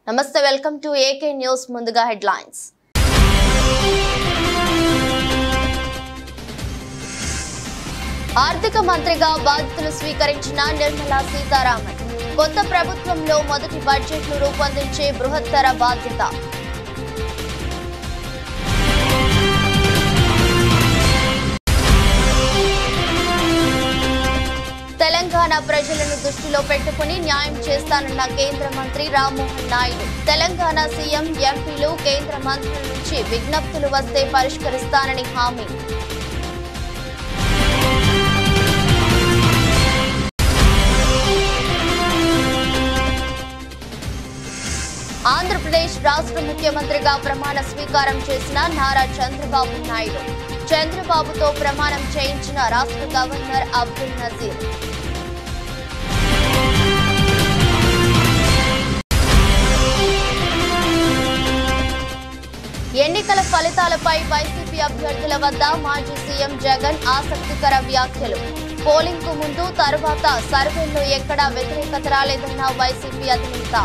నమస్తే, welcome to AK news. ముందుగా headlines. ఆర్థిక మంత్రిగా బాధ్యతలు స్వీకరించిన నిర్మలా సీతారామన్ కొత్త ప్రభుత్వంలో మొదటి బడ్జెట్ను రూపొందించే బృహత్తర బాధ్యత. తెలంగాణ ప్రజలను దృష్టిలో పెట్టుకుని న్యాయం చేస్తానన్న కేంద్ర మంత్రి రామ్మోహన్ నాయుడు. తెలంగాణ సీఎం, ఎంపీలు, కేంద్ర మంత్రుల నుంచి విజ్ఞప్తులు వస్తే పరిష్కరిస్తానని హామీ. ఆంధ్రప్రదేశ్ రాష్ట్ర ముఖ్యమంత్రిగా ప్రమాణ స్వీకారం చేసిన నారా చంద్రబాబు నాయుడు. చంద్రబాబుతో ప్రమాణం చేయించిన రాష్ట్ర గవర్నర్ అబ్దుల్ నజీర్. ఎన్నికల ఫలితాలపై వైసీపీ అభ్యర్థుల వద్ద మాజీ సీఎం జగన్ ఆసక్తికర వ్యాఖ్యలు. పోలింగ్ కు ముందు, తర్వాత సర్వేల్లో ఎక్కడా వ్యతిరేకత రాలేదన్న వైసీపీ అధినేత.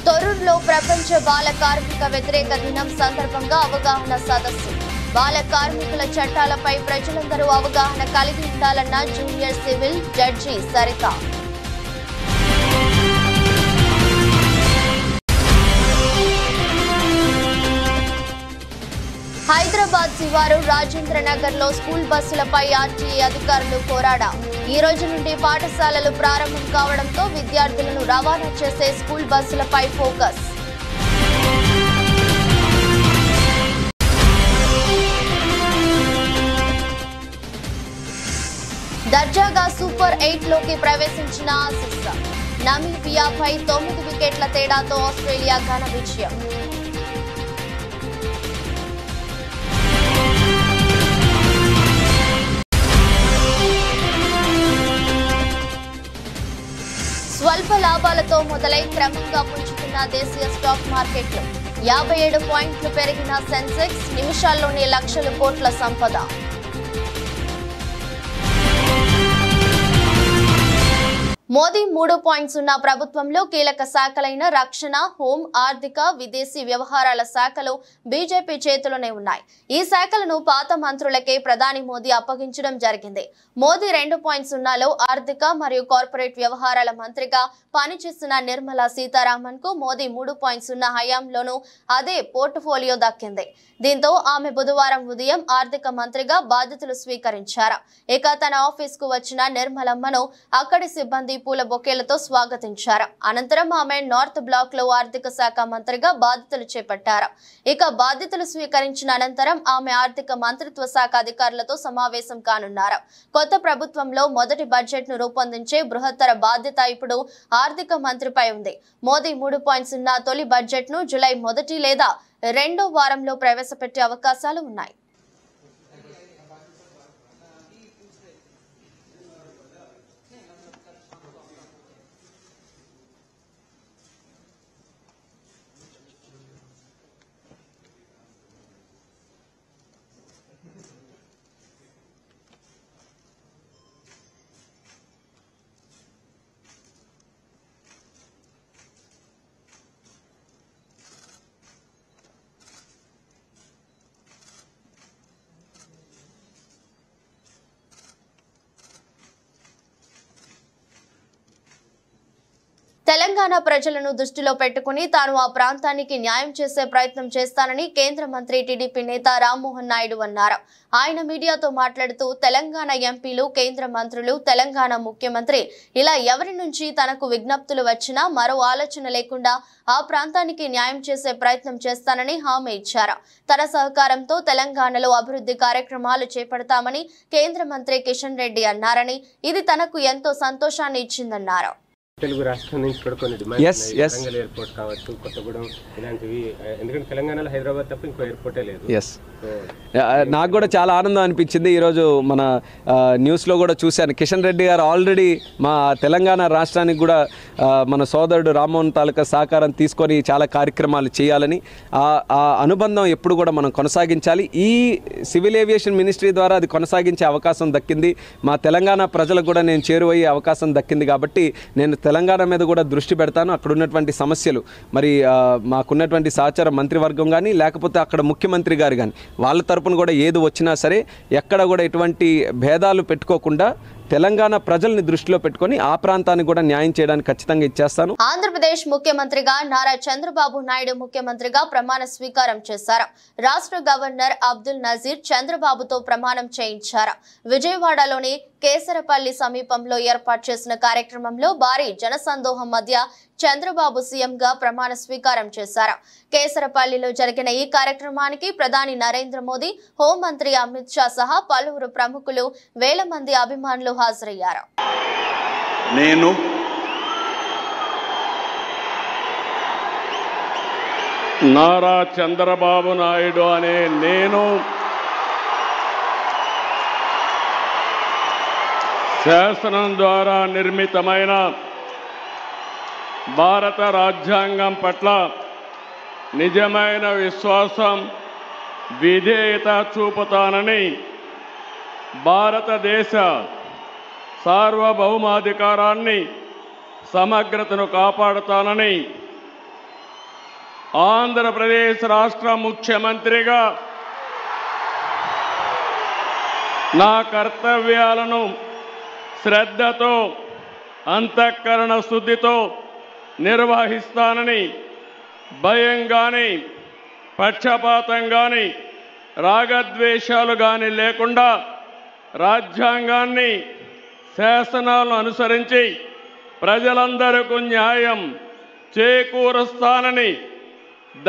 తొర్రూరులో ప్రపంచ బాల కార్మిక వ్యతిరేక దినం సందర్భంగా అవగాహన సదస్సు. బాల కార్మికుల చట్టాలపై ప్రజలందరూ అవగాహన కలిగి ఉండాలన్న junior civil judge Saritha. Hyderabad శివారు రాజేంద్ర నగర్ లో స్కూల్ బస్సులపై ఆర్టీఏ అధికారులు పోరాడా. ఈ రోజు నుండి పాఠశాలలు ప్రారంభం కావడంతో విద్యార్థులను రవాణా చేసే స్కూల్ బస్సులపై ఫోకస్. దర్జాగా సూపర్ 8 లోకి ప్రవేశించిన ఆసీస్. నమీబియాపై 9 వికెట్ల తేడాతో ఆస్ట్రేలియా ఘన విజయం. స్వల్ప లాభాలతో మొదలై క్రమంగా పుంజుకున్న దేశీయ స్టాక్ మార్కెట్లు. 57 పాయింట్లు పెరిగిన సెన్సెక్స్, నిమిషాల్లోనే లక్షల కోట్ల సంపద. మోదీ 3.0 ప్రభుత్వంలో కీలక శాఖలైన రక్షణ, హోం, ఆర్థిక, విదేశీ వ్యవహారాల శాఖలు బీజేపీ చేతిలోనే ఉన్నాయి. ఈ శాఖలను పాత మంత్రులకే ప్రధాని మోదీ అప్పగించడం జరిగింది. మోదీ 2.0లో ఆర్థిక మరియు కార్పొరేట్ వ్యవహారాల మంత్రిగా పనిచేస్తున్న నిర్మలా సీతారామన్ కు మోదీ 3.0 హయాంలోనూ అదే పోర్ట్ఫోలియో దక్కింది. దీంతో ఆమె బుధవారం ఉదయం ఆర్థిక మంత్రిగా బాధ్యతలు స్వీకరించారు. ఇక తన ఆఫీస్ కు వచ్చిన నిర్మలమ్మను అక్కడి సిబ్బంది పూల బొకేలతో స్వాగతించారు. అనంతరం ఆమె నార్త్ బ్లాక్ లో ఆర్థిక శాఖ మంత్రిగా బాధ్యతలు చేపట్టారు. ఇక బాధ్యతలు స్వీకరించిన అనంతరం ఆమె ఆర్థిక మంత్రిత్వ శాఖ అధికారులతో సమావేశం కానున్నారు. కొత్త ప్రభుత్వంలో మొదటి బడ్జెట్ ను రూపొందించే బృహత్తర బాధ్యత ఇప్పుడు ఆర్థిక మంత్రిపై ఉంది. మోదీ 3.0 తొలి బడ్జెట్ ను జూలై 1 లేదా 2వ వారంలో ప్రవేశపెట్టే అవకాశాలు ఉన్నాయి. తెలంగాణ ప్రజలను దృష్టిలో పెట్టుకుని తాను ఆ ప్రాంతానికి న్యాయం చేసే ప్రయత్నం చేస్తానని కేంద్ర మంత్రి టీడీపీ నేత రామ్మోహన్ నాయుడు అన్నారు. ఆయన మీడియాతో మాట్లాడుతూ తెలంగాణ ఎంపీలు, కేంద్ర మంత్రులు, తెలంగాణ ముఖ్యమంత్రి ఇలా ఎవరి నుంచి తనకు విజ్ఞప్తులు వచ్చినా మరో ఆలోచన లేకుండా ఆ ప్రాంతానికి న్యాయం చేసే ప్రయత్నం చేస్తానని హామీ ఇచ్చారు. తన సహకారంతో తెలంగాణలో అభివృద్ధి కార్యక్రమాలు చేపడతామని కేంద్ర మంత్రి కిషన్ రెడ్డి అన్నారని ఇది తనకు ఎంతో సంతోషాన్ని ఇచ్చిందన్నారు. తెలుగు రాష్ట్రం నుంచి కూడా కొన్ని డిమాండ్స్ వరంగల్ ఎయిర్పోర్ట్ కావచ్చు, కొత్తగూడెం ఇలాంటివి. ఎందుకంటే తెలంగాణలో హైదరాబాద్ తప్ప ఇంకో ఎయిర్పోర్టే లేదు. నాకు కూడా చాలా ఆనందం అనిపించింది. ఈరోజు మన న్యూస్లో కూడా చూశాను, కిషన్ రెడ్డి గారు ఆల్రెడీ మా తెలంగాణ రాష్ట్రానికి కూడా మన సోదరుడు రామ్మోహన్ తాలూకా సహకారం తీసుకొని చాలా కార్యక్రమాలు చేయాలని, ఆ అనుబంధం ఎప్పుడు కూడా మనం కొనసాగించాలి. ఈ సివిల్ ఏవియేషన్ మినిస్ట్రీ ద్వారా అది కొనసాగించే అవకాశం దక్కింది. మా తెలంగాణ ప్రజలకు కూడా నేను చేరువయ్యే అవకాశం దక్కింది. కాబట్టి నేను తెలంగాణ మీద కూడా దృష్టి పెడతాను. అక్కడ ఉన్నటువంటి సమస్యలు మరి మాకున్నటువంటి సహచార మంత్రివర్గం కానీ లేకపోతే అక్కడ ముఖ్యమంత్రి గారు కానీ వాళ్ళ తరపున కూడా ఏది వచ్చినా సరే ఎక్కడ కూడా ఎటువంటి భేదాలు పెట్టుకోకుండా తెలంగాణ ప్రజల్ని దృష్టిలో పెట్టుకొని ఆ ప్రాంతానికి కూడా న్యాయం చేయడానికి ఖచ్చితంగా ఇచ్చేస్తాను. ఆంధ్రప్రదేశ్ ముఖ్యమంత్రిగా నారా చంద్రబాబు నాయుడు ముఖ్యమంత్రిగా ప్రమాణ స్వీకారం చేశారు. రాష్ట్ర గవర్నర్ అబ్దుల్ నజీర్ చంద్రబాబుతో ప్రమాణం చేయించారు. విజయవాడలోని కేసరపల్లి సమీపంలో ఏర్పాటు చేసిన కార్యక్రమంలో భారీ జనసందోహం మధ్య చంద్రబాబు సీఎంగా ప్రమాణ స్వీకారం చేశారు. కేసరపల్లిలో జరిగిన ఈ కార్యక్రమానికి ప్రధాని నరేంద్ర మోదీ, హోంమంత్రి అమిత్ షా సహా పలువురు ప్రముఖులు, వేల మంది అభిమానులు హాజరయ్యారు. నేను నారా చంద్రబాబు నాయుడు అనే నేను శాసనం ద్వారా నిర్మితమైన భారత రాజ్యాంగం పట్ల నిజమైన విశ్వాసం, విధేయత చూపుతానని, భారతదేశ సార్వభౌమాధికారాన్ని, సమగ్రతను కాపాడుతానని, ఆంధ్రప్రదేశ్ రాష్ట్ర ముఖ్యమంత్రిగా నా కర్తవ్యాలను శ్రద్ధతో, అంతఃకరణ శుద్ధితో నిర్వహిస్తానని, భయం కానీ, పక్షపాతం కానీ, రాగద్వేషాలు కానీ లేకుండా రాజ్యాంగాన్ని, శాసనాలను అనుసరించి ప్రజలందరికీ న్యాయం చేకూరుస్తానని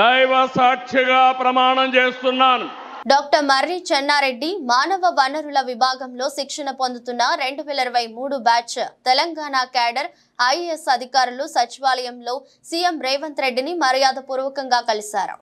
దైవ సాక్షిగా ప్రమాణం చేస్తున్నాను. డాక్టర్ మర్రి చెన్నారెడ్డి మానవ వనరుల విభాగంలో శిక్షణ పొందుతున్న 2023 బ్యాచ్ తెలంగాణ క్యాడర్ ఐఏఎస్ అధికారులు సచివాలయంలో సీఎం రేవంత్ రెడ్డిని మర్యాదపూర్వకంగా కలిశారు.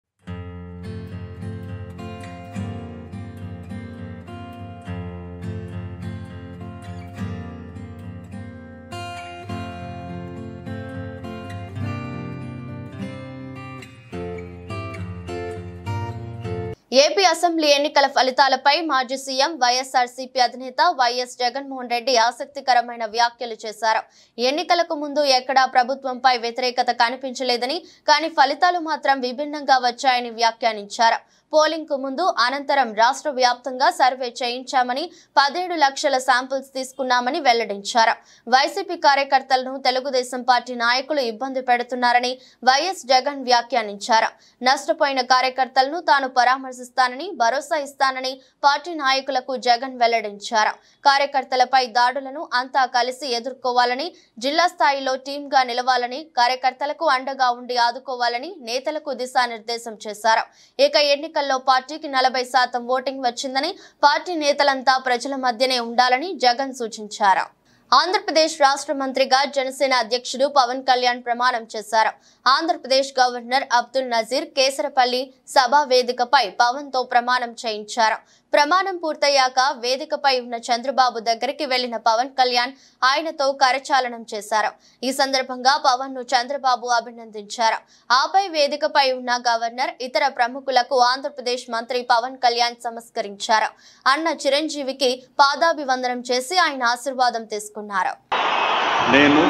ఏపీ అసెంబ్లీ ఎన్నికల ఫలితాలపై మాజీ సీఎం వైఎస్ఆర్సీపీ అధినేత వైఎస్ జగన్మోహన్ రెడ్డి ఆసక్తికరమైన వ్యాఖ్యలు చేశారు. ఎన్నికలకు ముందు ఎక్కడా ప్రభుత్వంపై వ్యతిరేకత కనిపించలేదని, కానీ ఫలితాలు మాత్రం విభిన్నంగా వచ్చాయని వ్యాఖ్యానించారు. పోలింగ్ కు ముందు, అనంతరం రాష్ట్ర వ్యాప్తంగా సర్వే చేయించామని, 17 లక్షల శాంపిల్స్ తీసుకున్నామని వెల్లడించారు. వైసీపీ కార్యకర్తలను తెలుగుదేశం పార్టీ నాయకులు ఇబ్బంది పెడుతున్నారని వైఎస్ జగన్ వ్యాఖ్యానించారు. నష్టపోయిన కార్యకర్తలను తాను పరామర్శిస్తానని భరోసా ఇస్తానని పార్టీ నాయకులకు జగన్ వెల్లడించారు. కార్యకర్తలపై దాడులను అంతా కలిసి ఎదుర్కోవాలని, జిల్లా స్థాయిలో టీమ్ గా నిలవాలని, కార్యకర్తలకు అండగా ఉండి ఆదుకోవాలని నేతలకు దిశానిర్దేశం చేశారు. ఇక ఎన్నికల్లో పార్టీకి 40% ఓటింగ్ వచ్చిందని, పార్టీ నేతలంతా ప్రజల మధ్యనే ఉండాలని జగన్ సూచించారు. ఆంధ్రప్రదేశ్ రాష్ట్ర మంత్రిగా జనసేన అధ్యక్షుడు పవన్ కళ్యాణ్ ప్రమాణం చేశారు. ఆంధ్రప్రదేశ్ గవర్నర్ అబ్దుల్ నజీర్ కేసరపల్లి సభా వేదికపై పవన్ తో ప్రమాణం చేయించారు. ప్రమాణం పూర్తయ్యాక వేదికపై ఉన్న చంద్రబాబు దగ్గరికి వెళ్లిన పవన్ కళ్యాణ్ ఆయనతో కరచాలనం చేశారు. ఈ సందర్భంగా పవన్ ను చంద్రబాబు అభినందించారు. ఆపై వేదికపై ఉన్న గవర్నర్, ఇతర ప్రముఖులకు ఆంధ్రప్రదేశ్ మంత్రి పవన్ కళ్యాణ్ నమస్కరించారు. అన్న చిరంజీవికి పాదాభివందనం చేసి ఆయన ఆశీర్వాదం తీసుకున్నారు. నేను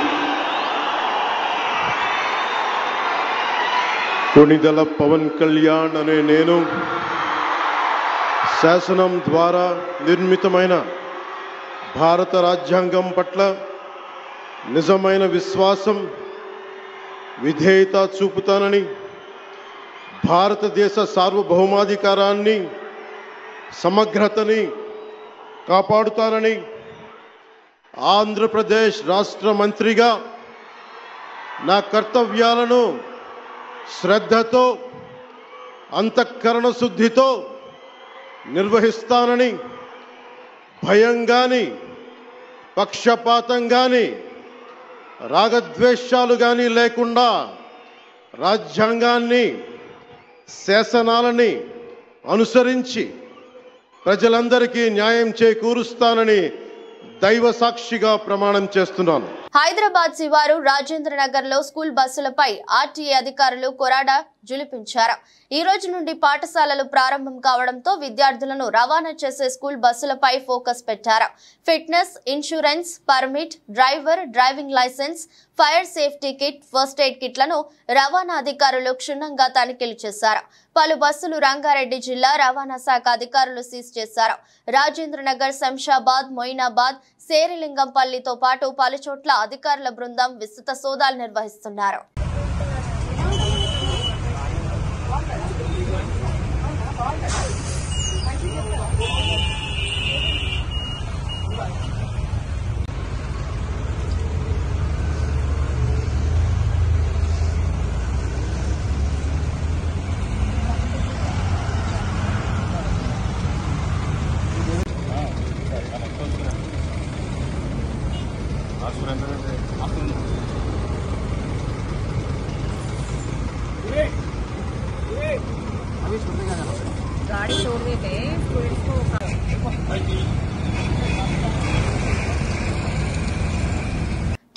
కొణిదెల పవన్ కళ్యాణ్ అనే నేను శాసనం ద్వారా నిర్మితమైన భారత రాజ్యాంగం పట్ల నిజమైన విశ్వాసం, విధేయత చూపుతానని, భారతదేశ సార్వభౌమాధికారాన్ని, సమగ్రతని కాపాడుతానని, ఆంధ్రప్రదేశ్ రాష్ట్ర మంత్రిగా నా కర్తవ్యాలను శ్రద్ధతో, అంతఃకరణ శుద్ధితో నిర్వహిస్తానని, భయం కానీ, పక్షపాతం కానీ, రాగద్వేషాలు కానీ లేకుండా రాజ్యాంగాన్ని శాసనాలని అనుసరించి ప్రజలందరికీ న్యాయం చేకూరుస్తానని దైవ సాక్షిగా ప్రమాణం చేస్తున్నాను. హైదరాబాద్ శివారు రాజేంద్ర నగర్ లో స్కూల్ బస్సులపై ఆర్టీఏ అధికారులు కొరాడా జులిపించారు. ఈ రోజు నుండి పాఠశాలలు ప్రారంభం కావడంతో విద్యార్థులను రవాణా చేసే స్కూల్ బస్సులపై ఫోకస్ పెట్టారు. Fitness, insurance, permit, driving licence, fire safety kit, first aid కిట్లను రవాణా అధికారులు క్షుణ్ణంగా తనిఖీలు చేశారు. పలు బస్సులు రంగారెడ్డి జిల్లా రవాణా శాఖ అధికారులు సీజ్ చేశారు. రాజేంద్ర నగర్, శంషాబాద్, మొయినాబాద్, శేరిలింగంపల్లితో పాటు పలు చోట్ల అధికారుల బృందం విస్తృత సోదాలు నిర్వహిస్తున్నారు. गाड़ी छोड़ देते स्टूडेंट्स को.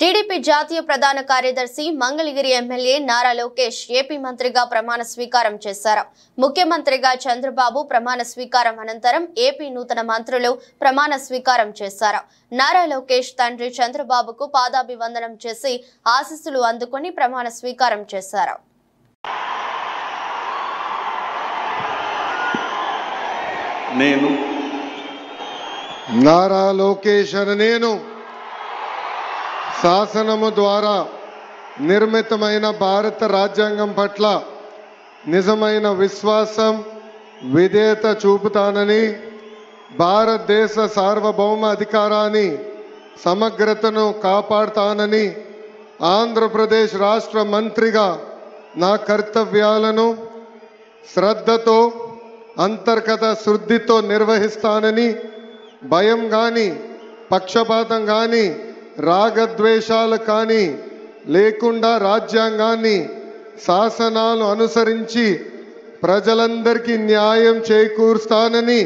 టీడీపీ జాతీయ ప్రధాన కార్యదర్శి మంగళగిరి ఎమ్మెల్యే నారా లోకేష్ ఏపీ మంత్రిగా ప్రమాణ స్వీకారం చేశారు. ముఖ్యమంత్రిగా చంద్రబాబు ప్రమాణ స్వీకారం అనంతరం ఏపీ నూతన మంత్రులు ప్రమాణ స్వీకారం చేశారు. నారా లోకేష్ తండ్రి చంద్రబాబుకు పాదాభివందనం చేసి ఆశీస్సులు అందుకుని ప్రమాణ స్వీకారం చేశారు. నేను నారా లోకేష్ అనే నేను శాసనము ద్వారా నిర్మితమైన భారత రాజ్యాంగం పట్ల నిజమైన విశ్వాసం, విధేయత చూపుతానని, భారతదేశ సార్వభౌమ అధికారాన్ని, సమగ్రతను కాపాడుతానని, ఆంధ్రప్రదేశ్ రాష్ట్ర మంత్రిగా నా కర్తవ్యాలను శ్రద్ధతో, అంతర్గత శుద్ధితో నిర్వహిస్తానని, భయం కానీ, పక్షపాతం కానీ, రాగద్వేషాలు కానీ లేకుండా రాజ్యాంగాన్ని, శాసనాలు అనుసరించి ప్రజలందరికీ న్యాయం చేకూరుస్తానని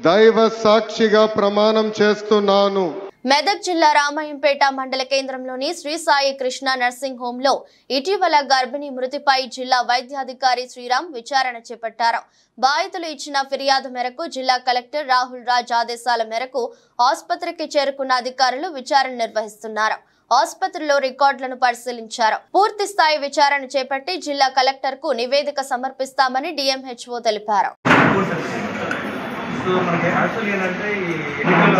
దైవ సాక్షిగా ప్రమాణం చేస్తున్నాను. మెదక్ జిల్లా రామాయంపేట మండల కేంద్రంలోని శ్రీ సాయి కృష్ణ నర్సింగ్ హోమ్ లో ఇటీవల గర్భిణీ మృతిపై జిల్లా వైద్యాధికారి శ్రీరామ్ విచారణ చేపట్టారు. బాధితులు ఇచ్చిన ఫిర్యాదు మేరకు జిల్లా కలెక్టర్ రాహుల్ రాజ్ ఆదేశాల మేరకు ఆసుపత్రికి చేరుకున్న అధికారులు విచారణ నిర్వహిస్తున్నారు. ఆసుపత్రిలో రికార్డులను పరిశీలించారు. పూర్తి స్థాయి విచారణ చేపట్టి జిల్లా కలెక్టర్ కు నివేదిక సమర్పిస్తామని డిఎంహెచ్ఓ తెలిపారు. సో మనకి యాక్చువల్లీ ఏంటంటే ఈ ఎన్నికల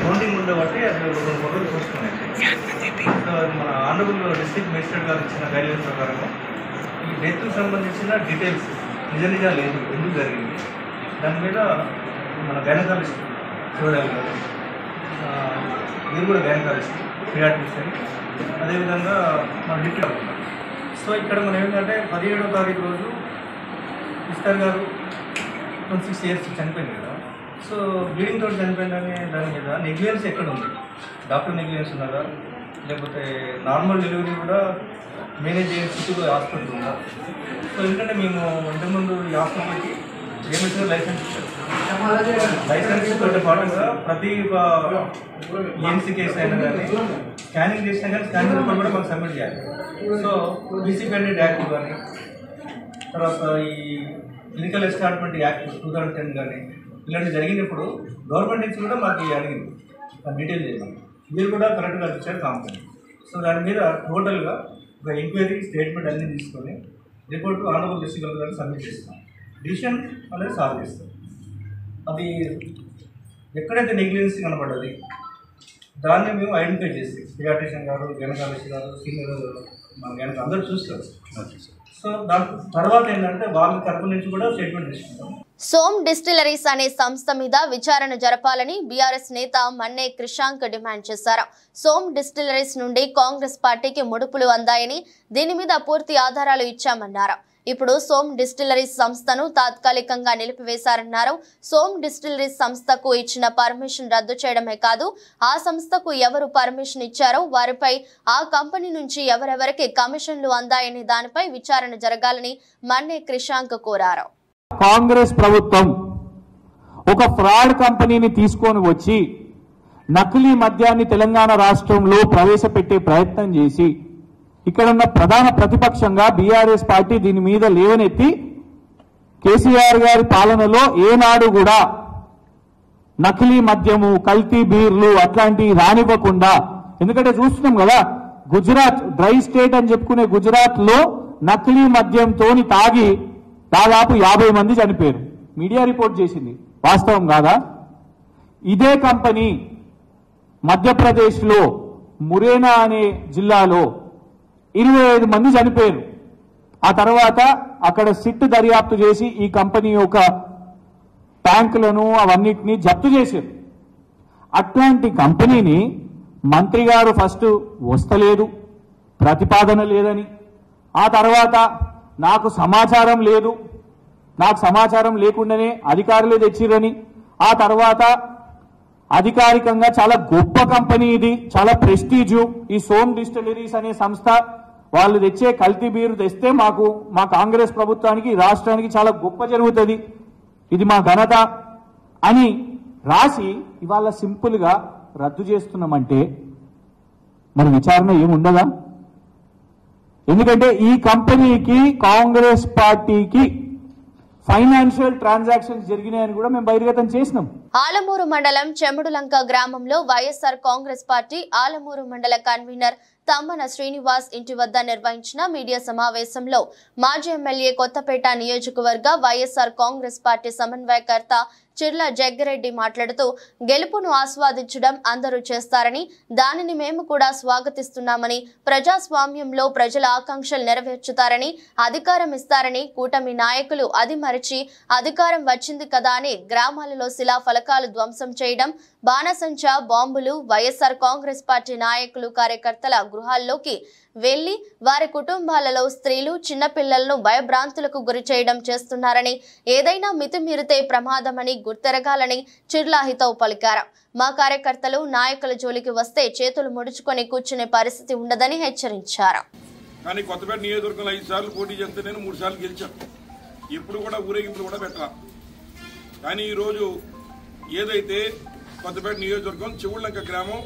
కౌంటింగ్ ఉండే బట్టి అది రెండు ఫోటోలు చూస్తున్నాయి. సో మన ఆనరబుల్ డిస్ట్రిక్ట్ మేజిస్ట్రేట్ గారు ఇచ్చిన గైడ్లైన్స్ ప్రకారం ఈ డెత్కు సంబంధించిన డీటెయిల్స్ నిజాలు ఎందుకు జరిగింది దాని మీద మన గైనకాలజిస్ట్ చూడాలి గారు, మీరు కూడా గైనకాలజిస్ట్, పియాట్రిషియన్, అదేవిధంగా మన డిప్యూటీ అవుతున్నారు. సో ఇక్కడ మనం ఏంటంటే 17వ తారీఖు రోజు ఇస్తారు గారు 26 years చనిపోయింది కదా. సో బ్లీడింగ్ తోటి చనిపోయిందనే దాని మీద నెగ్లిజెన్స్ ఎక్కడ ఉంది? డాక్టర్ నెగ్లిజెన్స్ ఉన్నారా, లేకపోతే నార్మల్ డెలివరీ కూడా మేనేజ్ చేసే స్థితిలో హాస్పిటల్ ఉందా? సో ఎందుకంటే మేము ఇంతకుముందు ఈ హాస్పిటల్కి ఏమిటో లైసెన్స్ ఇచ్చారు. లైసెన్స్ తోటి పాటుగా ప్రతి ఈఎన్సీ కేసు అయినా కానీ స్కానింగ్ చేసినా కానీ స్కానింగ్ రిపోర్ట్ కూడా మాకు సబ్మిట్ చేయాలి. సో బీసీపెండెంట్ యాక్ట్ కానీ, తర్వాత ఈ క్లినికల్ ఎస్టాబ్లిష్మెంట్ యాక్ట్ 2010 కానీ ఇలాంటివి జరిగినప్పుడు గవర్నమెంట్ నుంచి కూడా మాకు అడిగింది డీటెయిల్ చేయమని. మీరు కూడా కరెక్ట్గా ఇచ్చారు కాంప్లైంట్. సో దాని మీద టోటల్గా ఒక ఎంక్వైరీ స్టేట్మెంట్ అన్నీ తీసుకొని report honourable district collector submit చేస్తాం. డిసిషన్ అనేది సాల్వ్ చేస్తాం. అది ఎక్కడైతే నెగ్లిజెన్స్ కనపడ్డది దాన్ని మేము ఐడెంటిఫై చేసి పియాట్రిషియన్ గారు, గైనకాలజిస్ట్ గారు, సీనియర్ మన గైనక అందరూ చూస్తారు. సో దాని తర్వాత ఏంటంటే వాళ్ళ తరపు నుంచి కూడా స్టేట్మెంట్ తీసుకుంటాం. సోమ్ డిస్టిలరీస్ అనే సంస్థ మీద విచారణ జరపాలని బీఆర్ఎస్ నేత మన్నే క్రిషాంక్ డిమాండ్ చేశారు. సోమ్ డిస్టిలరీస్ నుండి కాంగ్రెస్ పార్టీకి ముడుపులు అందాయని, దీని మీద పూర్తి ఆధారాలు ఇచ్చామన్నారు. ఇప్పుడు సోమ్ డిస్టిలరీస్ సంస్థను తాత్కాలికంగా నిలిపివేశారన్నారు. సోమ్ డిస్టిలరీస్ సంస్థకు ఇచ్చిన పర్మిషన్ రద్దు చేయడమే కాదు, ఆ సంస్థకు ఎవరు పర్మిషన్ ఇచ్చారో వారిపై ఆ కంపెనీ నుంచి ఎవరెవరికి కమిషన్లు అందాయనే దానిపై విచారణ జరగాలని మన్నే క్రిషాంక్ కోరారు. కాంగ్రెస్ ప్రభుత్వం ఒక ఫ్రాడ్ కంపెనీని తీసుకొని వచ్చి నకిలీ మద్యాన్ని తెలంగాణ రాష్ట్రంలో ప్రవేశపెట్టే ప్రయత్నం చేసి ఇక్కడ ఉన్న ప్రధాన ప్రతిపక్షంగా బీఆర్ఎస్ పార్టీ దీని మీద లేవనెత్తి కేసీఆర్ గారి పాలనలో ఏనాడు కూడా నకిలీ మద్యము, కల్తీ బీర్లు అట్లాంటివి రానివ్వకుండా, ఎందుకంటే చూస్తున్నాం కదా గుజరాత్ డ్రై స్టేట్ అని చెప్పుకునే గుజరాత్ లో నకిలీ మద్యంతో తాగి దాదాపు 50 మంది చనిపోయారు. మీడియా రిపోర్ట్ చేసింది, వాస్తవం కాదా? ఇదే కంపెనీ మధ్యప్రదేశ్ లో మురేనా అనే జిల్లాలో 25 మంది చనిపోయారు. ఆ తర్వాత అక్కడ సిట్ దర్యాప్తు చేసి ఈ కంపెనీ యొక్క ట్యాంకులను అవన్నిటినీ జప్తు చేశారు. అట్లాంటి కంపెనీని మంత్రి గారు ఫస్ట్ వస్తలేదు, ప్రతిపాదన లేదని, ఆ తర్వాత నాకు సమాచారం లేదు, నాకు సమాచారం లేకుండానే అధికారులే తెచ్చిరని, ఆ తర్వాత అధికారికంగా చాలా గొప్ప కంపెనీ ఇది, చాలా ప్రెస్టీజు ఈ సోమ్ డిస్టిలరీస్ అనే సంస్థ, వాళ్ళు తెచ్చే కల్తీ బీరు తెస్తే మా కాంగ్రెస్ ప్రభుత్వానికి రాష్ట్రానికి చాలా గొప్ప జరుగుతుంది, ఇది మా ఘనత అని రాసి ఇవాళ సింపుల్ గా రద్దు చేస్తున్నామంటే మరి విచారణ ఏముండదా? ఎందుకంటే ఈ కంపెనీకి కాంగ్రెస్ పార్టీకి ఫైనాన్షియల్ ట్రాన్సాక్షన్స్ జరిగినాయని కూడా మేము బహిర్గతం చేసినాం. ఆలమూరు మండలం చెముడులంక గ్రామంలో వైఎస్ఆర్ కాంగ్రెస్ పార్టీ ఆలమూరు మండల కన్వీనర్ తమ్మన శ్రీనివాస్ ఇంటి వద్ద నిర్వహించిన మీడియా సమావేశంలో మాజీ ఎమ్మెల్యే కొత్తపేట నియోజకవర్గ వైఎస్ఆర్ కాంగ్రెస్ పార్టీ సమన్వయకర్త చిర్ల జగ్గిరెడ్డి మాట్లాడుతూ గెలుపును ఆస్వాదించడం అందరూ చేస్తారని, దానిని మేము కూడా స్వాగతిస్తున్నామని, ప్రజాస్వామ్యంలో ప్రజల ఆకాంక్షలు నెరవేర్చుతారని, అధికారం ఇస్తారని కూటమి నాయకులు అది మరిచి అధికారం వచ్చింది కదా అని గ్రామాలలో శిలా ఫలకాలు ధ్వంసం చేయడం, బాణసంచా బాంబులు వైఎస్ఆర్ కాంగ్రెస్ పార్టీ నాయకులు కార్యకర్తల గృహాల్లోకి వెళ్లి వారి కుటుంబాలలో స్త్రీలు చిన్నపిల్లలను భయభ్రాంతులకు గురి చేయడం చేస్తున్నారని, ఏదైనా మితిమీరితే ప్రమాదమని గుర్తెరగాలని చిర్లా హితవు పలికారు. మా కార్యకర్తలు నాయకుల జోలికి వస్తే చేతులు ముడుచుకొని కూర్చునే పరిస్థితి ఉండదని హెచ్చరించారు. కానీ కొత్తపేట నియోజకవర్గంలో 5 సార్లు పోటీ చేస్తే నేను 3 సార్లు గెలిచాను. ఇప్పుడు కూడా ఊరేగింపులు కూడా పెట్టాల. కానీ ఈరోజు ఏదైతే కొత్తపేట నియోజకవర్గం చెవుళ్ళంక గ్రామం,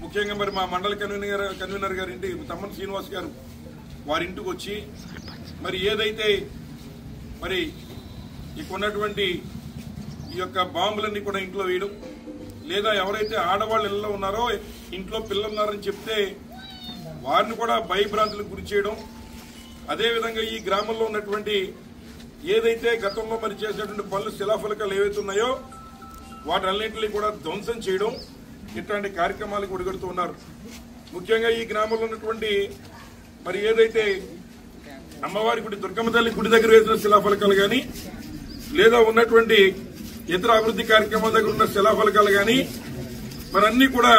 ముఖ్యంగా మరి మా మండల కన్వీనర్ గారి ఇంటి తమ్మన శ్రీనివాస్ గారు వారి ఇంటికి వచ్చి మరి ఏదైతే మరి ఇక్కడ ఉన్నటువంటి ఈ యొక్క బాంబులన్నీ కూడా ఇంట్లో వేయడం, లేదా ఎవరైతే ఆడవాళ్ళు ఇళ్లలో ఉన్నారో ఇంట్లో పిల్లలు ఉన్నారని చెప్తే వారిని కూడా భయభ్రాంతులకు గురి చేయడం, అదేవిధంగా ఈ గ్రామంలో ఉన్నటువంటి ఏదైతే గతంలో మరి చేసినటువంటి పనులు శిలాఫలకాలు ఏవైతే ఉన్నాయో వాటన్నింటినీ కూడా ధ్వంసం చేయడం, ఇట్లాంటి కార్యక్రమాలకు ఒడిగడుతూ ఉన్నారు. ముఖ్యంగా ఈ గ్రామంలో ఉన్నటువంటి మరి ఏదైతే అమ్మవారి గుడి దుర్గమ్మ తల్లి గుడి దగ్గర వేసిన శిలాఫలకాలు కానీ, లేదా ఉన్నటువంటి ఇతర అభివృద్ధి కార్యక్రమాల దగ్గర ఉన్న శిలాఫలకాలు కానీ మరి అన్ని కూడా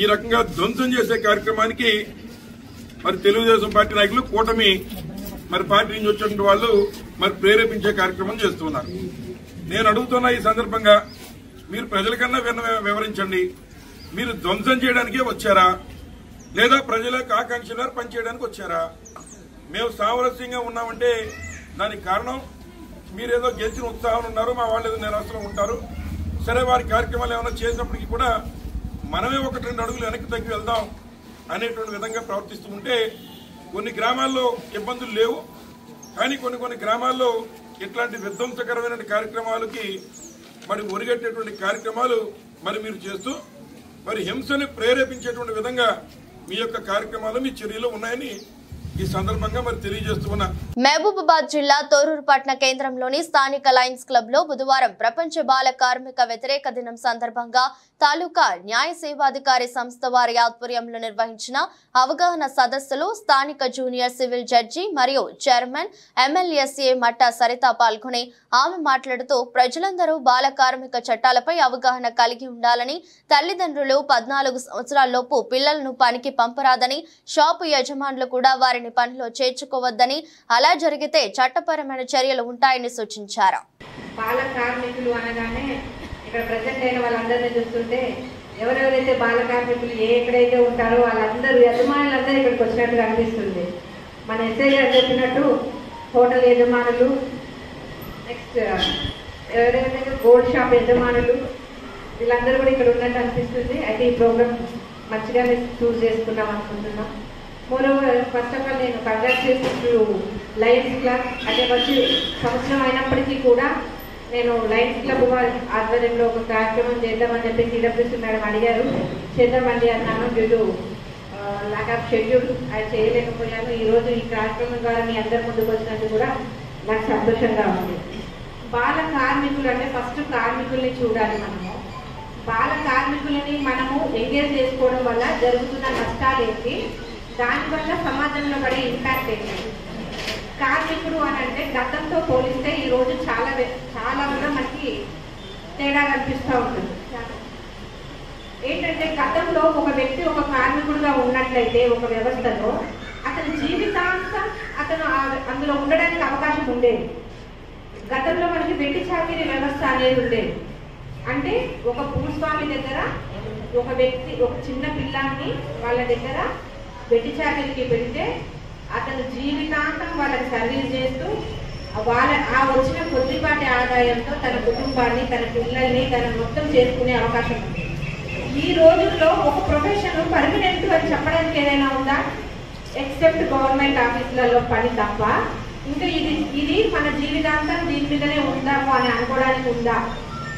ఈ రకంగా ధ్వంసం చేసే కార్యక్రమానికి మరి తెలుగుదేశం పార్టీ నాయకులు కూటమి మరి పార్టీ నుంచి వచ్చినటువంటి వాళ్ళు మరి ప్రేరేపించే కార్యక్రమం చేస్తున్నారు. నేను అడుగుతున్న ఈ సందర్భంగా మీరు ప్రజలకన్నా వివరించండి, మీరు ధ్వంసం చేయడానికే వచ్చారా, లేదా ప్రజల యొక్క ఆకాంక్షలు పనిచేయడానికి వచ్చారా? మేము సామరస్యంగా ఉన్నామంటే దానికి కారణం మీరేదో గెలిచిన ఉత్సాహం ఉన్నారు, మా వాళ్ళు ఏదో నిరాశలో ఉంటారు. సరే, వారి కార్యక్రమాలు ఏమైనా చేసినప్పటికీ కూడా మనమే 1-2 అడుగులు వెనక్కి తగ్గి వెళ్దాం అనేటువంటి విధంగా ప్రవర్తిస్తూ ఉంటే కొన్ని గ్రామాల్లో ఇబ్బందులు లేవు. కానీ కొన్ని గ్రామాల్లో ఇట్లాంటి విధ్వంసకరమైన కార్యక్రమాలకి మరి ఒరిగట్టేటువంటి కార్యక్రమాలు మరి మీరు చేస్తూ మరి హింసని ప్రేరేపించేటువంటి విధంగా మీ యొక్క కార్యక్రమాలు, మీ చర్యలు ఉన్నాయని ఈ సందర్భంగా మరి తెలియజేస్తున్నా. మహబూబాబాద్ జిల్లా తోరూరు పట్టణ కేంద్రంలోని స్థానిక లయన్స్ క్లబ్ లో బుధవారం ప్రపంచ బాల కార్మిక వ్యతిరేక దినం సందర్భంగా తాలూకా న్యాయ సేవాధికారి సంస్థ వారి ఆధ్వర్యంలో నిర్వహించిన అవగాహన సదస్సులో స్థానిక జూనియర్ సివిల్ జడ్జి మరియు చైర్మన్ ఎమ్మెల్యేసీ మట్ట సరిత పాల్గొని ఆమె మాట్లాడుతూ ప్రజలందరూ బాల కార్మిక చట్టాలపై అవగాహన కలిగి ఉండాలని, తల్లిదండ్రులు 14 సంవత్సరాలలోపు పిల్లలను పనికి పంపరాదని, షాపు యజమానులు కూడా వారిని వారిని పనిలో చేర్చుకోవద్దని, అలా జరిగితే చట్టపరమైన చర్యలు ఉంటాయని సూచించారు. బాల కార్మికులు అనగానే ఇక్కడ ప్రజెంట్ అయిన వాళ్ళందరినీ చూస్తుంటే ఎవరెవరైతే బాల కార్మికులు ఎక్కడైతే ఉంటారో వాళ్ళందరూ యజమానులందరూ ఇక్కడికి వచ్చినట్టుగా అనిపిస్తుంది. మన ఎస్ఐ గారు చెప్పినట్టు హోటల్ యజమానులు, నెక్స్ట్ ఎవరైతే గోల్డ్ షాప్ యజమానులు, వీళ్ళందరూ కూడా ఇక్కడ ఉన్నట్టు అనిపిస్తుంది. అయితే ఈ ప్రోగ్రామ్ మంచిగానే చూస్ చేసుకున్నాం అనుకుంటున్నాం. మోరోవర్ ఫస్ట్ ఆఫ్ ఆల్ నేను కంగ్రాచులేషన్స్ టు లయన్స్ క్లబ్. అంటే వచ్చి సంవత్సరం అయినప్పటికీ కూడా నేను లయన్స్ క్లబ్ ఆధ్వర్యంలో ఒక కార్యక్రమం చేద్దామని చెప్పి సిడబ్ల్యూసీ మేడం అడిగారు. చేద్దామండి అన్నాను. Due to lack of schedule అది చేయలేకపోయాను. ఈరోజు ఈ కార్యక్రమం ద్వారా మీ అందరి ముందుకు వచ్చినందుకు కూడా నాకు సంతోషంగా ఉంది. బాల కార్మికులు అంటే ఫస్ట్ కార్మికుల్ని చూడాలి. బాల కార్మికులని మనము ఎంగేజ్ చేసుకోవడం వల్ల జరుగుతున్న నష్టాలు ఏంటి, దానివల్ల సమాజంలో పడే ఇంపాక్ట్ ఏంటి. కార్మికుడు అని అంటే గతంతో పోలిస్తే ఈరోజు చాలా కూడా మనకి తేడా కనిపిస్తూ ఉంటుంది. ఏంటంటే గతంలో ఒక వ్యక్తి ఒక కార్మికుడుగా ఉన్నట్లయితే ఒక వ్యవస్థలో అతని జీవితాంతం అతను అందులో ఉండడానికి అవకాశం ఉండేది. గతంలో మనకి వెట్టి చాకిరీ వ్యవస్థ అనేది ఉండేది. అంటే ఒక భూస్వామి దగ్గర ఒక వ్యక్తి ఒక చిన్న పిల్లాన్ని వాళ్ళ దగ్గర వెట్టి చాకిరీకి పెడితే అతను జీవితాంతం వాళ్ళకి సర్వీస్ చేస్తూ ఆ వచ్చిన కొద్దిపాటి ఆదాయంతో తన కుటుంబాన్ని, తన పిల్లల్ని తన మొత్తం చేసుకునే అవకాశం ఉంది. ఈ రోజుల్లో ఒక ప్రొఫెషన్ పర్మనెంట్ అని చెప్పడానికి ఏదైనా ఉందా? ఎక్సెప్ట్ గవర్నమెంట్ ఆఫీసులలో పని తప్ప ఇంకా ఇది మన జీవితాంతం దీని మీదనే ఉందాము అని అనుకోవడానికి ఉందా?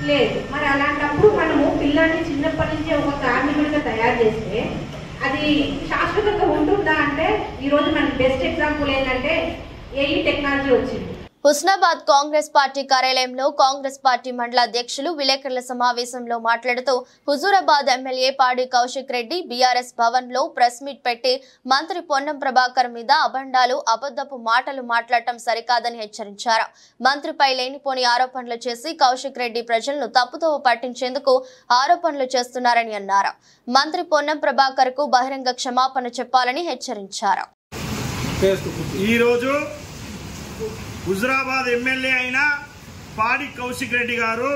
లేదు. మరి అలాంటప్పుడు మనము పిల్లాన్ని చిన్నప్పటి నుంచే ఒక కార్మికుడిగా తయారు చేస్తే అది శాశ్వతంగా ఉంటుందా అంటే ఈరోజు మనకి బెస్ట్ ఎగ్జాంపుల్ ఏంటంటే ఏఈ టెక్నాలజీ వచ్చింది. హుస్నాబాద్ కాంగ్రెస్ పార్టీ కార్యాలయంలో కాంగ్రెస్ పార్టీ మండల అధ్యక్షులు విలేకరుల సమావేశంలో మాట్లాడుతూ హుజూరాబాద్ ఎమ్మెల్యే పాడి కౌశిక్ రెడ్డి బీఆర్ఎస్ భవన్ లో ప్రెస్ మీట్ పెట్టి మంత్రి పొన్నం ప్రభాకర్ మీద అబండాలు, అబద్ధపు మాటలు మాట్లాడటం సరికాదని హెచ్చరించారు. మంత్రిపై లేనిపోని ఆరోపణలు చేసి కౌశిక్ రెడ్డి ప్రజలను తప్పుదోవ పట్టించేందుకు ఆరోపణలు చేస్తున్నారని అన్నారు. మంత్రి పొన్నం ప్రభాకర్ కు బహిరంగ క్షమాపణ చెప్పాలని హెచ్చరించారు. హుజూరాబాద్ ఎమ్మెల్యే అయిన పాడి కౌశిక్ రెడ్డి గారు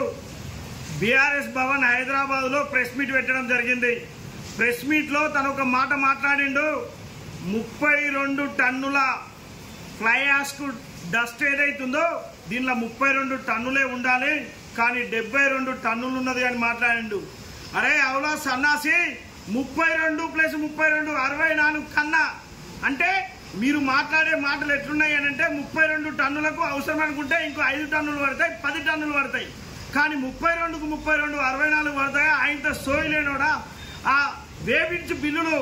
బీఆర్ఎస్ భవన్ హైదరాబాద్లో ప్రెస్ మీట్ పెట్టడం జరిగింది. ప్రెస్ మీట్లో తను ఒక మాట మాట్లాడిండు. 32 టన్నుల ఫ్లై యాష్కు డస్ట్ ఏదైతుందో దీనిలో 32 టన్నులే ఉండాలి, కానీ 72 టన్నులు ఉన్నది అని మాట్లాడిండు. అరే అవులా సన్నాసి, 32 + 32 64 కన్నా అంటే మీరు మాట్లాడే మాటలు ఎట్లున్నాయి అని అంటే 32 టన్నులకు అవసరం అనుకుంటే ఇంకో 5 టన్నులు పడతాయి, 10 టన్నులు పడతాయి. కానీ 32కు 32 64 పడతాయి. ఆయనతో సోయలేనోడా ఆ వేపించి బిల్లులు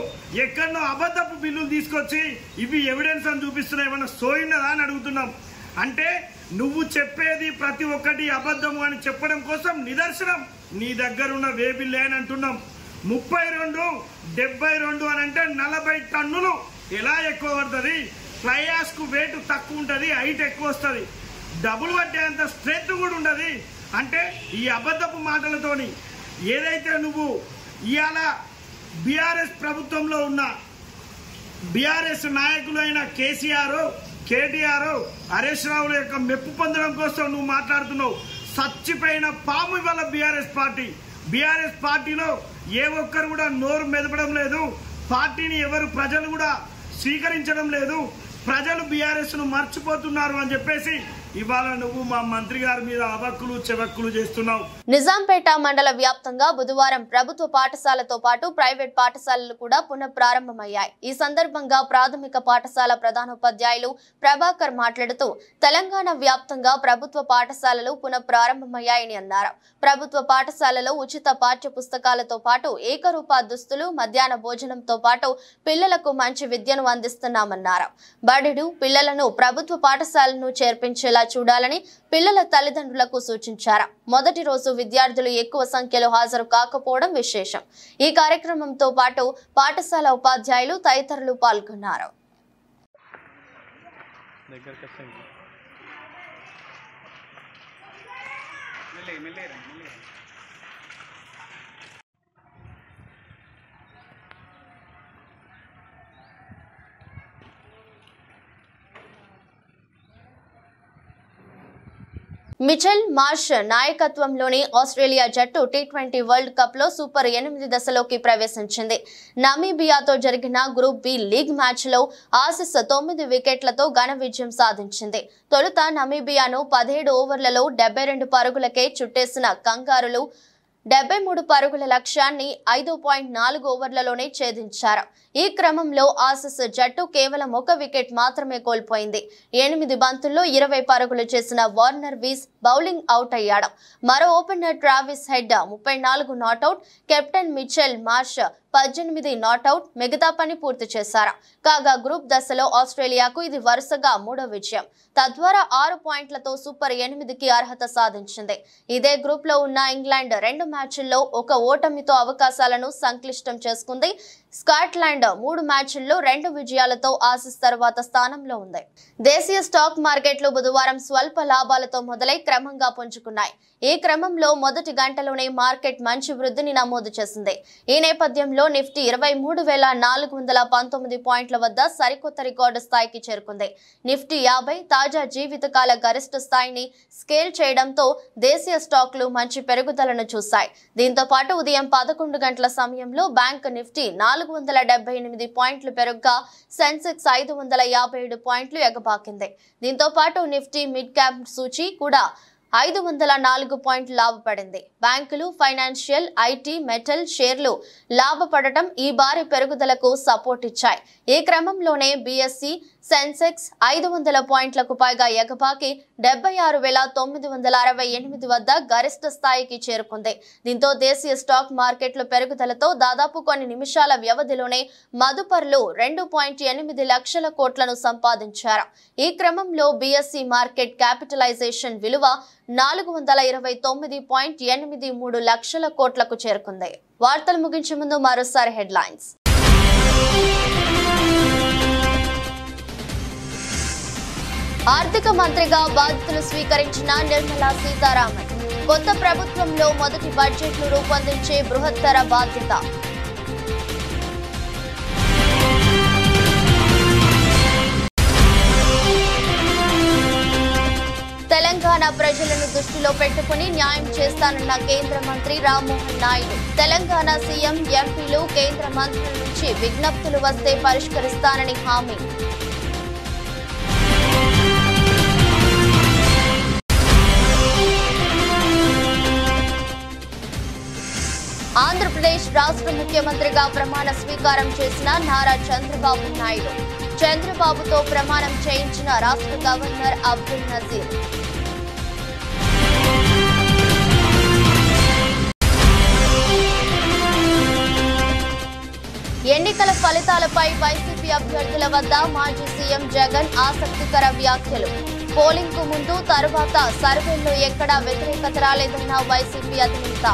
ఎక్కడో అబద్ధపు బిల్లులు తీసుకొచ్చి ఇవి ఎవిడెన్స్ అని చూపిస్తున్నాయి, ఏమన్నా సోయినదా అని అడుగుతున్నాం. అంటే నువ్వు చెప్పేది ప్రతి ఒక్కటి అబద్ధము అని చెప్పడం కోసం నిదర్శనం నీ దగ్గర ఉన్న వేబిల్లే అని అంటున్నాం. 32, 72 అని అంటే 40 టన్నులు ఎలా ఎక్కువ పడుతుంది? ఫ్లై యాష్కు వెయిట్ తక్కువ ఉంటుంది, హైట్ ఎక్కువ వస్తుంది, డబుల్ పట్టేంత స్ట్రెంత్ కూడా ఉండదు. అంటే ఈ అబద్ధపు మాటలతోని ఏదైతే నువ్వు ఇవాళ బీఆర్ఎస్ ప్రభుత్వంలో ఉన్న బీఆర్ఎస్ నాయకులైన కేసీఆర్, కేటీఆర్, హరీష్ రావుల యొక్క మెప్పు పొందడం కోసం నువ్వు మాట్లాడుతున్నావు. చచ్చిపోయిన పాము ఇవాళ బీఆర్ఎస్ పార్టీలో ఏ ఒక్కరు కూడా నోరు మెదపడం లేదు. పార్టీని ఎవరు ప్రజలు కూడా స్వీకరించడం లేదు. ప్రజలు బీఆర్ఎస్ ను మర్చిపోతున్నారు అని చెప్పేసి ఇవాళ నువ్వు మా మంత్రి గారి మీద అబక్కులు చెవక్కులు చేస్తున్నావు. నిజాంపేట మండల వ్యాప్తంగా బుధవారం ప్రభుత్వ పాఠశాలతో పాటు ప్రైవేట్ పాఠశాలలు కూడా పునఃప్రారంభమయ్యాయి. ఈ సందర్భంగా ప్రాథమిక పాఠశాల ప్రధానోపాధ్యాయులు ప్రభాకర్ మాట్లాడుతూ తెలంగాణ వ్యాప్తంగా ప్రభుత్వ పాఠశాలలు పునఃప్రారంభమయ్యాయని అన్నారు. ప్రభుత్వ పాఠశాలలో ఉచిత పాఠ్య పుస్తకాలతో పాటు ఏకరూప దుస్తులు, మధ్యాహ్న భోజనంతో పాటు పిల్లలకు మంచి విద్యను అందిస్తున్నామన్నారు. బడుడు పిల్లలను ప్రభుత్వ పాఠశాలను చేర్పించేలా చూడాలని పిల్లల తల్లిదండ్రులకు సూచించారు. మొదటి రోజు విద్యార్థులు ఎక్కువ సంఖ్యలో హాజరు కాకపోవడం విశేషం. ఈ కార్యక్రమంతో పాటు పాఠశాల ఉపాధ్యాయులు తదితరులు పాల్గొన్నారు. మిచెల్ మార్ష్ నాయకత్వంలోని ఆస్ట్రేలియా జట్టు టీ20 వరల్డ్ కప్ లో సూపర్ 8 దశలోకి ప్రవేశించింది. నమీబియాతో జరిగిన గ్రూప్ బి లీగ్ మ్యాచ్ లో ఆసీస్ 9 వికెట్లతో ఘన విజయం సాధించింది. తొలుత నమీబియాను 17 ఓవర్లలో 72 పరుగులకే చుట్టేసిన కంగారులు 73 పరుగుల లక్ష్యాన్ని 5.4 ఓవర్లలోనే ఛేదించారు. ఈ క్రమంలో ఆసీస్ జట్టు కేవలం 1 వికెట్ మాత్రమే కోల్పోయింది. 8 బంతుల్లో 20 పరుగులు చేసిన వార్నర్ వీస్ బౌలింగ్ అవుట్ అయ్యాడు. మరో opener Travis head 34 not out, captain Mitchell Marsh 18 not out మిగతా పని పూర్తి చేశారు. కాగా గ్రూప్ దశలో ఆస్ట్రేలియాకు ఇది వరుసగా 3వ విజయం. తద్వారా 6 పాయింట్లతో సూపర్ 8కి అర్హత సాధించింది. ఇదే గ్రూప్ లో ఉన్న ఇంగ్లాండ్ 2 మ్యాచ్ల్లో 1 ఓటమితో అవకాశాలను సంక్లిష్టం చేసుకుంది. స్కాట్లాండ్ 3 మ్యాచ్ల్లో 2 విజయాలతో ఆసీస్ తర్వాత స్థానంలో ఉంది. దేశీయ స్టాక్ మార్కెట్లు బుధవారం స్వల్ప లాభాలతో మొదలై క్రమంగా పుంజుకున్నాయి. ఈ క్రమంలో మొదటి గంటలోనే మార్కెట్ మంచి వృద్ధిని నమోదు చేసింది. ఈ నేపథ్యంలో నిఫ్టీ 23,419 పాయింట్ల వద్ద సరికొత్త రికార్డు స్థాయికి చేరుకుంది. నిఫ్టీ 50 తాజా జీవితకాల గరిష్ట స్థాయిని స్కేల్ చేయడంతో దేశీయ స్టాక్లు మంచి పెరుగుదలను చూశాయి. దీంతో పాటు ఉదయం 11 గంటల సమయంలో బ్యాంక్ నిఫ్టీ 478 పాయింట్లు పెరుగుగా సెన్సెక్స్ 557 పాయింట్లు ఎగబాకింది. దీంతో పాటు నిఫ్టీ మిడ్ క్యాప్ సూచీ కూడా 504 పాయింట్లు లాభపడింది. బ్యాంకులు, ఫైనాన్షియల్, ఐటీ, మెటల్ షేర్లు లాభపడటం ఈ భారీ పెరుగుదలకు సపోర్ట్ ఇచ్చాయి. ఈ క్రమంలోనే బీఎస్ఈ సెన్సెక్స్ 500 పాయింట్లకు పైగా ఎగబాకి 76,968 వద్ద గరిష్ట స్థాయికి చేరుకుంది. దీంతో దేశీయ స్టాక్ మార్కెట్ల పెరుగుదలతో దాదాపు కొన్ని నిమిషాల వ్యవధిలోనే మదుపర్లు 2.8 లక్షల కోట్లను సంపాదించారు. ఈ క్రమంలో బీఎస్ఈ మార్కెట్ క్యాపిటలైజేషన్ విలువ 429.83 లక్షల కోట్లకు చేరుకుంది. వార్తలు ముగించే ముందు మరోసారి హెడ్లైన్స్. ఆర్థిక మంత్రిగా బాధ్యతలు స్వీకరించిన నిర్మలా సీతారామన్ కొత్త ప్రభుత్వంలో మొదటి బడ్జెట్ను రూపొందించే బృహత్తర బాధ్యత. తెలంగాణ ప్రజలను దృష్టిలో పెట్టుకుని న్యాయం చేస్తానన్న కేంద్ర మంత్రి రామ్మోహన్ నాయుడు. తెలంగాణ సీఎం, ఎంపీలు, కేంద్ర మంత్రుల నుంచి విజ్ఞప్తులు వస్తే పరిష్కరిస్తానని హామీ. ఆంధ్రప్రదేశ్ రాష్ట్ర ముఖ్యమంత్రిగా ప్రమాణ స్వీకారం చేసిన నారా చంద్రబాబు నాయుడు. చంద్రబాబుతో ప్రమాణం చేయించిన రాష్ట్ర గవర్నర్ అబ్దుల్ నజీర్. ఎన్నికల ఫలితాలపై వైసీపీ అభ్యర్థుల వద్ద మాజీ సీఎం జగన్ ఆసక్తికర వ్యాఖ్యలు. పోలింగ్ కు ముందు, తర్వాత సర్వేల్లో ఎక్కడా వ్యతిరేకత రాలేదన్న వైసీపీ అధినేత.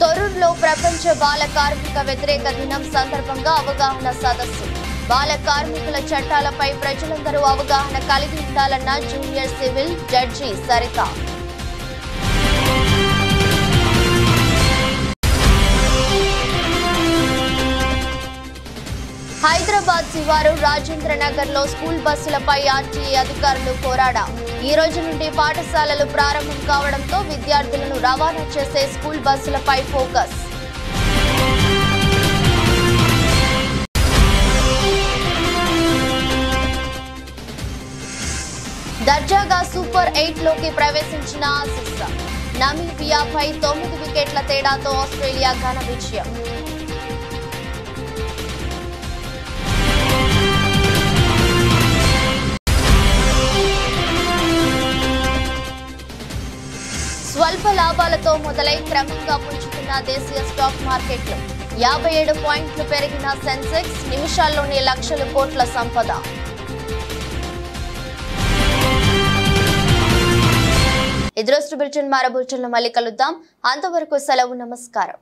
తొర్రూరులో ప్రపంచ బాల కార్మిక వ్యతిరేక దినం సందర్భంగా అవగాహన సదస్సు. బాల కార్మికుల చట్టాలపై ప్రజలందరూ అవగాహన కలిగి ఉండాలన్న junior civil judge Saritha. Hyderabad శివారు రాజేంద్ర నగర్ లో స్కూల్ బస్సులపై ఆర్టీఏ అధికారులు పోరాడా. ఈ రోజు నుండి పాఠశాలలు ప్రారంభం కావడంతో విద్యార్థులను రవాణా చేసే స్కూల్ బస్సులపై ఫోకస్. దర్జాగా సూపర్ 8 లోకి ప్రవేశించిన ఆసీస్. నమీబియాపై 9 వికెట్ల తేడాతో ఆస్ట్రేలియా ఘన విజయం. స్వల్ప లాభాలతో మొదలై క్రమంగా పుంజుకున్న దేశీయ స్టాక్ మార్కెట్లు. 57 పాయింట్లు పెరిగిన సెన్సెక్స్, నిమిషాల్లోనే లక్షల కోట్ల సంపద. ఇదృష్టి బులెటిన్ మరో బులెటిన్లో మళ్ళీ కలుద్దాం. అంతవరకు సెలవు, నమస్కారం.